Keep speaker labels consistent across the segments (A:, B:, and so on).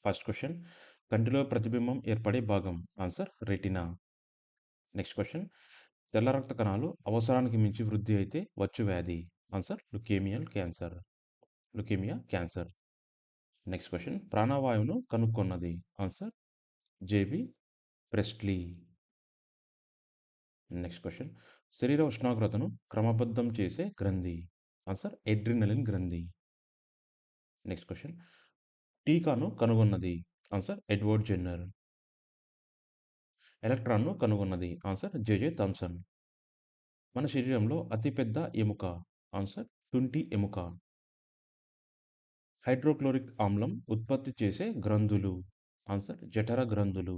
A: First question కంటిలో ప్రతిబింబం ఏర్పడే భాగం. Answer retina. నెక్స్ట్ క్వెషన్ తెల్ల రక్త కణాలు అవసరానికి మించి వృద్ధి అయితే వచ్చు వ్యాధి. Answer leukaemia cancer. Next question ప్రాణవాయువును కనుక్కొన్నది. Answer J B Priestley. Next question శరీర ఉష్ణోగ్రతను క్రమబద్ధం చేసే గ్రంథి. ఆన్సర్ ఎడ్రినలిన్ గ్రంథి. నెక్స్ట్ క్వెషన్ టీకాను కనుగొన్నది. Answer Edward Jenner. ఎలక్ట్రాన్ను కనుగొన్నది. Answer J J Thomson. మన శరీరంలో అతిపెద్ద ఎముక. ఆన్సర్ తుంటి ఎముక. హైడ్రోక్లోరిక్ ఆమ్లం ఉత్పత్తి చేసే గ్రంథులు. ఆన్సర్ జఠర గ్రంథులు.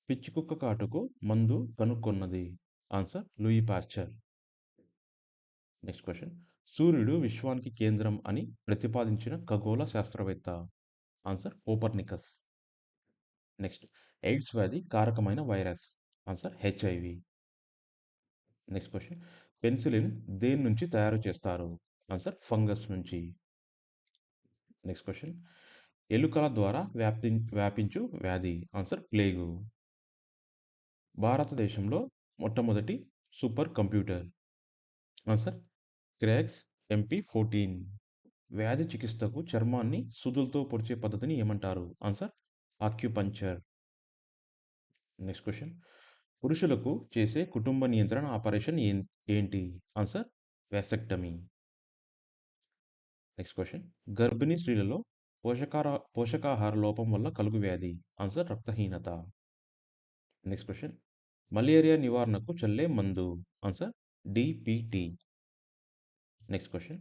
A: పిచ్చికుక్క కాటుకు మందు కనుక్కొన్నది. Answer Louis Pasteur. Next question సూర్యుడు విశ్వానికి కేంద్రం అని ప్రతిపాదించిన ఖగోళ శాస్త్రవేత్త. Answer Copernicus. నెక్స్ట్ ఎయిడ్స్ వ్యాధి కారకమైన virus. Answer HIV. Next question penicillin దేని నుంచి తయారు చేస్తారు. ఆన్సర్ ఫంగస్ నుంచి. నెక్స్ట్ క్వెషన్ ఎలుకల ద్వారా వ్యాపించు వ్యాధి. Answer plague. భారతదేశంలో మొట్టమొదటి super computer. Answer cracks MP14. వ్యాధి చికిత్సకు చర్మాన్ని సూదులతో పొడిచే పద్ధతిని ఏమంటారు. Answer acupuncture. నెక్స్ట్ క్వెషన్ పురుషులకు చేసే కుటుంబ నియంత్రణ ఆపరేషన్ ఏంటి. Answer vasectomy. నెక్స్ట్ క్వెషన్ గర్భిణీ స్త్రీలలో పోషకాహార లోపం వల్ల కలుగు వ్యాధి. ఆన్సర్ రక్తహీనత. నెక్స్ట్ క్వెషన్ మలేరియా నివారణకు చల్లే మందు. Answer DPT. నెక్స్ట్ క్వెషన్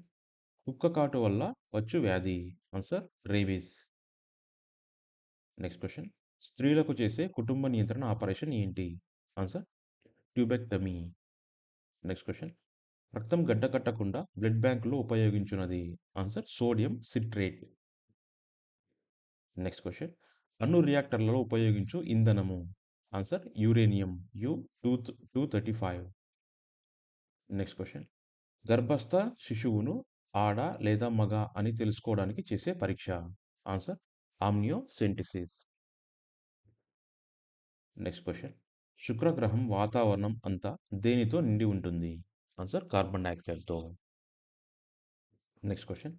A: కుక్క కాటు వల్ల వచ్చు వ్యాధి. Answer rabies. నెక్స్ట్ క్వెషన్ స్త్రీలకు చేసే కుటుంబ నియంత్రణ ఆపరేషన్ ఏంటి. Answer tubectomy. నెక్స్ట్ క్వెషన్ రక్తం గడ్డకట్టకుండా బ్లడ్ బ్యాంకులో ఉపయోగించున్నది. Answer sodium citrate. Next question అణు రియాక్టర్లలో ఉపయోగించు ఇంధనము. Answer uranium U-235. Next question గర్భస్థ శిశువును ఆడ లేదా మగ అని తెలుసుకోవడానికి చేసే పరీక్ష. ఆన్సర్ ఆమ్నియోసెంటిసిస్. నెక్స్ట్ క్వెషన్ శుక్రగ్రహం వాతావరణం అంతా దేనితో నిండి ఉంటుంది. ఆన్సర్ కార్బన్ డైఆక్సైడ్తో. నెక్స్ట్ క్వెషన్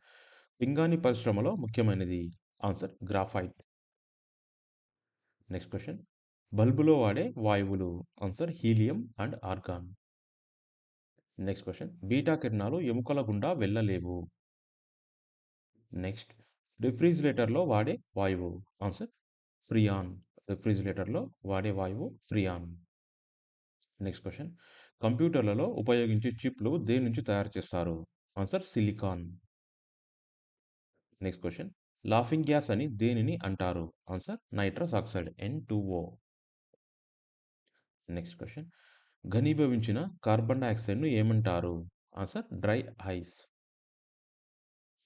A: పింగాణి పరిశ్రమలో ముఖ్యమైనది. Answer graphite. నెక్స్ట్ క్వెషన్ బల్బులో వాడే వాయువులు. Answer helium and argon. Next question beta కిరణాలు ఎముకల గుండా వెళ్ళలేవు. నెక్స్ట్ రిఫ్రిజిరేటర్లో వాడే వాయువు. Answer Freon. రిఫ్రిజిరేటర్లో వాడే వాయువు ఫ్రియాన్. నెక్స్ట్ క్వెషన్ కంప్యూటర్లలో ఉపయోగించే చిప్లు దేని నుంచి తయారు చేస్తారు. Answer silicon. Next question laughing gas అని దేనిని అంటారు. Answer nitrous oxide N2O. Next question ఘనీభవించిన కార్బన్ డైఆక్సైడ్ను ఏమంటారు. Answer dry ice.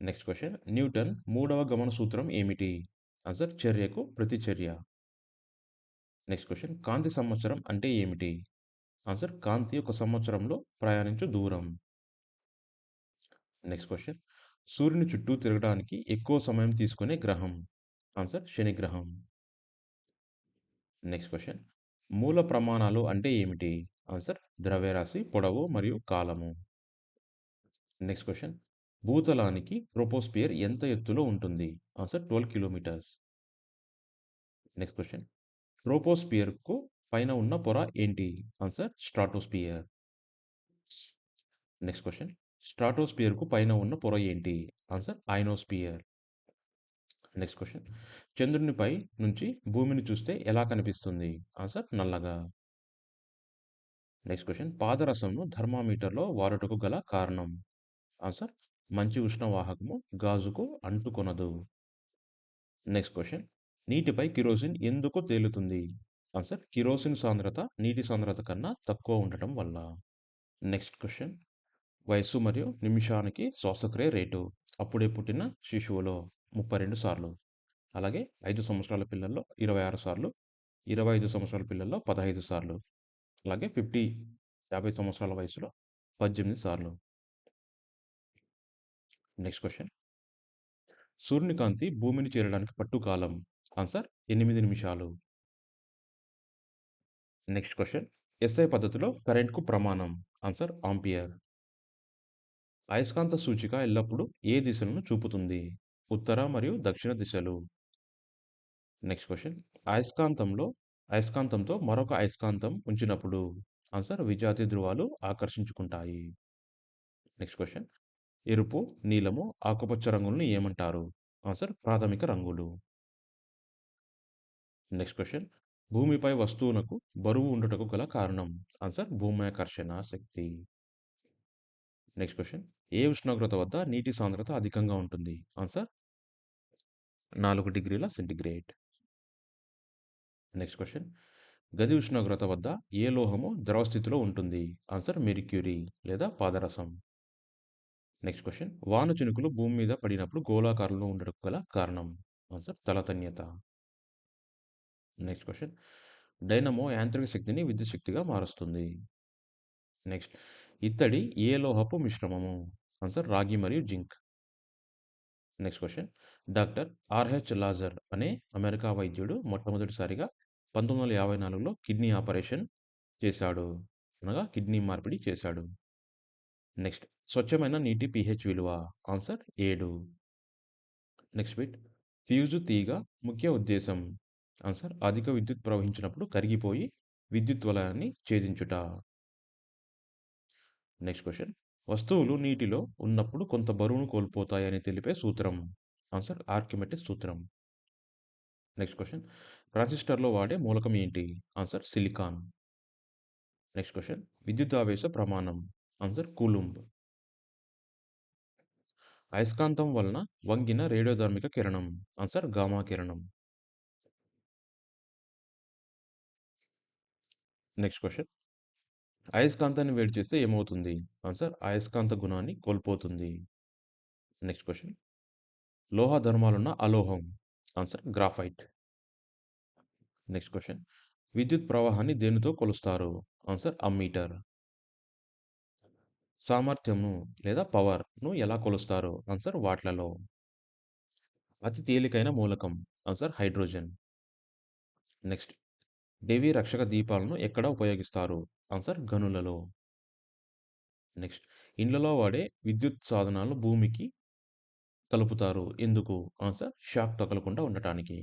A: Next question Newton మూడవ గమన సూత్రం ఏమిటి. ఆన్సర్ చర్యకు ప్రతిచర్య. నెక్స్ట్ క్వెషన్ కాంతి సంవత్సరం అంటే ఏమిటి. ఆన్సర్ కాంతి ఒక సంవత్సరంలో ప్రయాణించు దూరం. నెక్స్ట్ క్వెషన్ సూర్యుని చుట్టూ తిరగడానికి ఎక్కువ సమయం తీసుకునే గ్రహం. ఆన్సర్ శని గ్రహం. నెక్స్ట్ క్వెషన్ మూల ప్రమాణాలు అంటే ఏమిటి. ఆన్సర్ ద్రవ్యరాశి పొడవు మరియు కాలము. నెక్స్ట్ క్వెషన్ భూతలానికి ట్రోపోస్పియర్ ఎంత ఎత్తులో ఉంటుంది. Answer 12 kilometres. నెక్స్ట్ క్వెషన్ ట్రోపోస్పియర్కు పైన ఉన్న పొర ఏంటి. Answer stratosphere. నెక్స్ట్ క్వెషన్ స్ట్రాటోస్పియర్కు పైన ఉన్న పొర ఏంటి. Answer ionosphere. నెక్స్ట్ క్వెషన్ చంద్రునిపై నుంచి భూమిని చూస్తే ఎలా కనిపిస్తుంది. ఆన్సర్ నల్లగా. నెక్స్ట్ క్వెషన్ పాదరసంను థర్మామీటర్లో వాడుటకు గల కారణం. ఆన్సర్ మంచి ఉష్ణవాహకము గాజుకు అంటుకొనదు. నెక్స్ట్ క్వెషన్ నీటిపై కిరోసిన్ ఎందుకు తేలుతుంది. ఆన్సర్ కిరోసిన్ సాంద్రత నీటి సాంద్రత కన్నా తక్కువ ఉండటం వల్ల. నెక్స్ట్ క్వెషన్ వయస్సు మరియు నిమిషానికి శ్వాసక్రియ రేటు. అప్పుడే పుట్టిన శిశువులో 32 సార్లు. అలాగే 5 సంవత్సరాల పిల్లల్లో 26 సార్లు. 25 సంవత్సరాల పిల్లల్లో 15 సార్లు. అలాగే 50 సంవత్సరాల వయసులో 18 సార్లు. నెక్స్ట్ క్వెషన్ సూర్యుని కాంతి భూమిని చేరడానికి పట్టు కాలం. ఆన్సర్ 8 నిమిషాలు. Next question. ఎస్ఐ పద్ధతిలో కరెంట్‌కు ప్రమాణం. Answer ampere. అయస్కాంత సూచిక ఎల్లప్పుడూ ఏ దిశలను చూపుతుంది? ఉత్తర మరియు దక్షిణ దిశలు. Next question. అయస్కాంతంలో అయస్కాంతంతో మరొక అయస్కాంతం ఉంచినప్పుడు ఆన్సర్ విజాతి ధృవాలు ఆకర్షించుకుంటాయి. Next question. ఎరుపు, నీలము, ఆకుపచ్చ రంగులను ఏమంటారు? ఆన్సర్ ప్రాథమిక రంగులు. Next question. భూమిపై వస్తువునకు బరువు ఉండుటకు గల కారణం? ఆన్సర్ భూమ్యాకర్షణ శక్తి. Next question. ఏ ఉష్ణోగ్రత వద్ద నీటి సాంద్రత అధికంగా ఉంటుంది? ఆన్సర్ 4 డిగ్రీల సెంటీగ్రేడ్. Next question. గది ఉష్ణోగ్రత వద్ద ఏ లోహము ద్రవ స్థితిలో ఉంటుంది? ఆన్సర్ మెర్క్యూరీ లేదా పాదరసం. Next question. వాన చినుకులు భూమి మీద పడినప్పుడు గోళాకారంలో ఉండటకు గల కారణం? ఆన్సర్ తలతన్యత. Next question. డైనమో యాంత్రిక శక్తిని విద్యుత్ శక్తిగా మారుస్తుంది. నెక్స్ట్. ఇత్తడి ఏ లోహపు మిశ్రమము? ఆన్సర్ రాగి మరియు zinc. Next question. Doctor RH Lazar అనే అమెరికా వైద్యుడు మొట్టమొదటిసారిగా 1954లో కిడ్నీ ఆపరేషన్ చేశాడు. అనగా కిడ్నీ మార్పిడి చేశాడు. నెక్స్ట్. స్వచ్ఛమైన నీటి పీహెచ్ విలువ? ఆన్సర్ 7. Next bit. ఫ్యూజు తీగ ముఖ్య ఉద్దేశం? ఆన్సర్ అధిక విద్యుత్ ప్రవహించినప్పుడు కరిగిపోయి విద్యుత్ వలయాన్ని ఛేదించుట. Next question. వస్తువులు నీటిలో ఉన్నప్పుడు కొంత బరువును కోల్పోతాయని తెలిపే సూత్రం? ఆన్సర్ ఆర్కిమెటిస్ సూత్రం. Next question. ట్రాన్సిస్టర్‌లో వాడే మూలకం ఏంటి? Answer silicon. Next question. విద్యుదావేశ ప్రమాణం? Answer coulomb. అయస్కాంతం వలన వంగిన రేడియోధార్మిక కిరణం? ఆన్సర్ గామా కిరణం. Next question. అయస్కాంతాన్ని వేడి చేస్తే ఏమవుతుంది? ఆన్సర్ అయస్కాంత గుణాన్ని కోల్పోతుంది. Next question. లోహ ధర్మాలున్న అలోహం? Answer graphite. Next question. విద్యుత్ ప్రవాహాన్ని దేనితో కొలుస్తారు? Answer ammeter. సామర్థ్యంను లేదా పవర్‌ను ఎలా కొలుస్తారు? ఆన్సర్ వాట్లలో. అతి తేలికైన మూలకం? Answer hydrogen. నెక్స్ట్. డేవి రక్షక దీపాలను ఎక్కడ ఉపయోగిస్తారు? ఆన్సర్ గనులలో. నెక్స్ట్. ఇండ్లలో వాడే విద్యుత్ సాధనాలను భూమికి కలుపుతారు. ఎందుకు? ఆన్సర్ షాక్ తగలకుండా ఉండటానికి.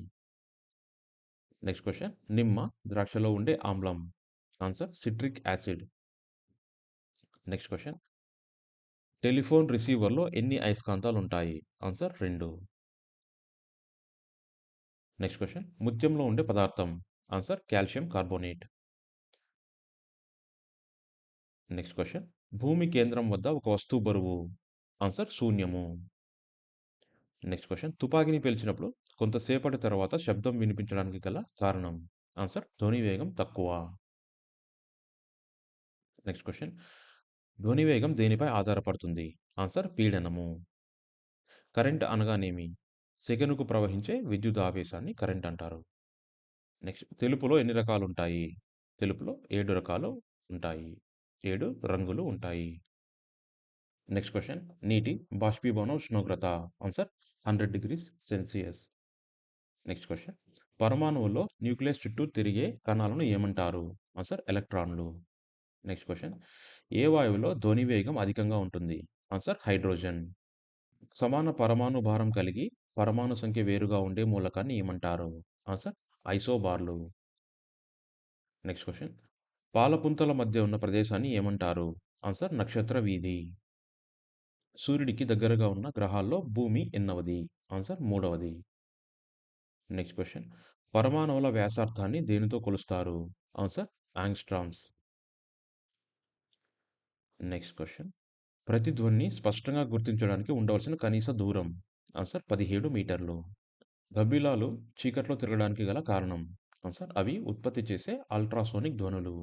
A: Next question. నిమ్మ ద్రాక్షలో ఉండే ఆమ్లం? Answer citric acid. Next question. Telephone రిసీవర్‌లో ఎన్ని అయస్కాంతాలుంటాయి? ఆన్సర్ 2. Next question. ముత్యంలో ఉండే పదార్థం? Answer calcium carbonate. Next question. భూమి కేంద్రం వద్ద ఒక వస్తువు బరువు? ఆన్సర్ శూన్యము. Next question. తుపాకీని పేల్చినప్పుడు కొంతసేపటి తర్వాత శబ్దం వినిపించడానికి గల కారణం? ఆన్సర్ ధ్వని వేగం తక్కువ. Next question. ధ్వని వేగం దేనిపై ఆధారపడుతుంది? ఆన్సర్ పీడనము. కరెంట్ అనగానేమి? సెకనుకు ప్రవహించే విద్యుదావేశాన్ని కరెంట్ అంటారు. నెక్స్ట్. తెలుపులో ఎన్ని రకాలుంటాయి? తెలుపులో 7 రకాలు ఉంటాయి. 7 రంగులు ఉంటాయి. Next question. నీటి బాష్పీభవన ఉష్ణోగ్రత? Answer 100 degrees Celsius. Next question. పరమాణువులో న్యూక్లియస్ చుట్టూ తిరిగే కణాలను ఏమంటారు? ఆన్సర్ ఎలక్ట్రాన్‌లు. Next question. ఏ వాయువులో ధ్వని వేగం అధికంగా ఉంటుంది? Answer hydrogen. సమాన పరమాణు భారం కలిగి పరమాణు సంఖ్య వేరుగా ఉండే మూలకాన్ని ఏమంటారు? ఆన్సర్ ఐసోబార్లు. Next question. పాలపుంతల మధ్య ఉన్న ప్రదేశాన్ని ఏమంటారు? ఆన్సర్ నక్షత్ర వీధి. సూర్యుడికి దగ్గరగా ఉన్న గ్రహాల్లో భూమి ఎన్నవది? ఆన్సర్ మూడవది. Next question. పరమాణువుల వ్యాసార్థాన్ని దేనితో కొలుస్తారు? Answer angstroms. Next question. ప్రతిధ్వనిని స్పష్టంగా గుర్తించడానికి ఉండవలసిన కనీస దూరం? ఆన్సర్ 17 మీటర్లు. గబ్బిలాలు చీకట్లో తిరగడానికి గల కారణం? ఆన్సర్ అవి ఉత్పత్తి చేసే అల్ట్రాసోనిక్ ధ్వనులు.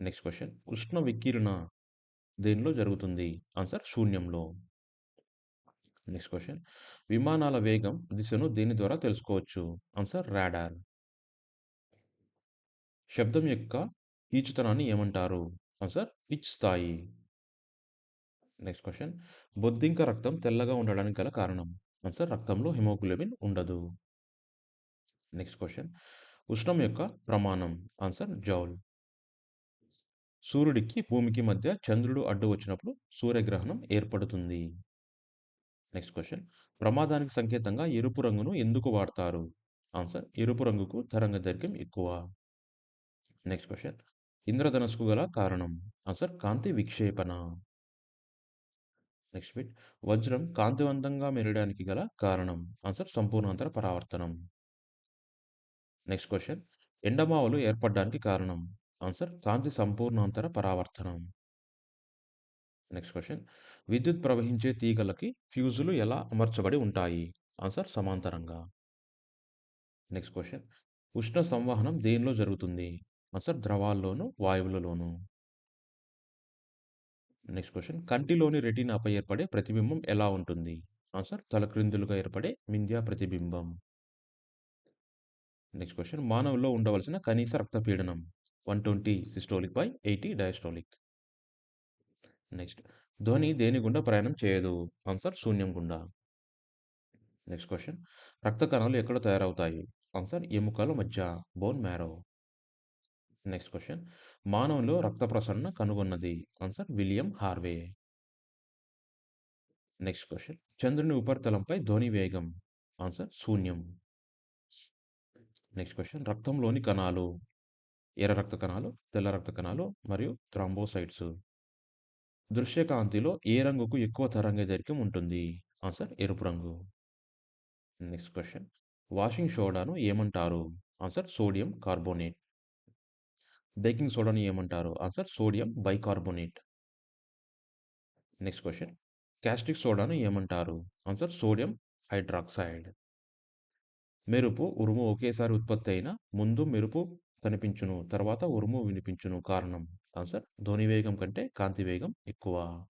A: Next question. ఉష్ణ వికిరణ దేనిలో జరుగుతుంది? ఆన్సర్ శూన్యంలో. Next question. విమానాల వేగం, దిశను దేని ద్వారా తెలుసుకోవచ్చు? Answer radar. శబ్దం యొక్క కీచుతనాన్ని ఏమంటారు? ఆన్సర్ పిచ్ స్థాయి. Next question. బొద్దింక రక్తం తెల్లగా ఉండడానికి గల కారణం? ఆన్సర్ రక్తంలో హిమోగ్లోబిన్ ఉండదు. Next question. ఉష్ణం యొక్క ప్రమాణం? Answer joule. సూర్యుడికి, భూమికి మధ్య చంద్రుడు అడ్డు వచ్చినప్పుడు సూర్యగ్రహణం ఏర్పడుతుంది. Next question. ప్రమాదానికి సంకేతంగా ఎరుపు రంగును ఎందుకు వాడతారు? ఆన్సర్ ఎరుపు రంగుకు తరంగదైర్ఘ్యం ఎక్కువ. Next question. ఇంద్రధనుస్సుకు గల కారణం? ఆన్సర్ కాంతి విక్షేపణ. Next bit. వజ్రం కాంతివంతంగా మెరయడానికి గల కారణం? ఆన్సర్ సంపూర్ణాంతర పరావర్తనం. Next question. ఎండమావులు ఏర్పడడానికి కారణం? ఆన్సర్ కాంతి సంపూర్ణాంతర పరావర్తనం. Next question. విద్యుత్ ప్రవహించే తీగలకి ఫ్యూజులు ఎలా అమర్చబడి ఉంటాయి? ఆన్సర్ సమాంతరంగా. Next question. ఉష్ణ సంవహనం దేనిలో జరుగుతుంది? ఆన్సర్ ద్రవాల్లోను, వాయువులలోను. Next question. కంటిలోని రెటీనాపై ఏర్పడే ప్రతిబింబం ఎలా ఉంటుంది? ఆన్సర్ తలక్రిందులుగా ఏర్పడే మిథ్యా ప్రతిబింబం. Next question. మానవుల్లో ఉండవలసిన కనీస రక్తపీడనం? 120 సిస్టోలిక్ బై 80 డయాస్టోలిక్. నెక్స్ట్. ధ్వని దేని గుండా ప్రయాణం చేయదు? ఆన్సర్ శూన్యం గుండా. Next question. రక్త కణాలు ఎక్కడ తయారవుతాయి? ఆన్సర్ ఎముకల మధ్య, బోన్ మ్యారో. Next question. మానవులో రక్త ప్రసరణ కనుగొన్నది? Answer William Harvey. Next question. చంద్రుని ఉపరితలంపై ధ్వని వేగం? ఆన్సర్ శూన్యం. Next question. రక్తంలోని కణాలు? ఎర్ర రక్త కణాలు, తెల్ల రక్త కణాలు మరియు థ్రాంబోసైట్స్. దృశ్యకాంతిలో ఏ రంగుకు ఎక్కువ తరంగదైర్ఘ్యం ఉంటుంది? ఆన్సర్ ఎరుపు రంగు. Next question. వాషింగ్ సోడాను ఏమంటారు? Answer sodium carbonate. బేకింగ్ సోడాని ఏమంటారు? Answer sodium bicarbonate. Next question. Caustic సోడాను ఏమంటారు? Answer sodium hydroxide. మెరుపు, ఉరుము ఒకేసారి ఉత్పత్తి అయిన ముందు మెరుపు కనిపించును, తర్వాత ఉరుము వినిపించును కారణం? ఆన్సర్ ధ్వని వేగం కంటే కాంతి వేగం ఎక్కువ.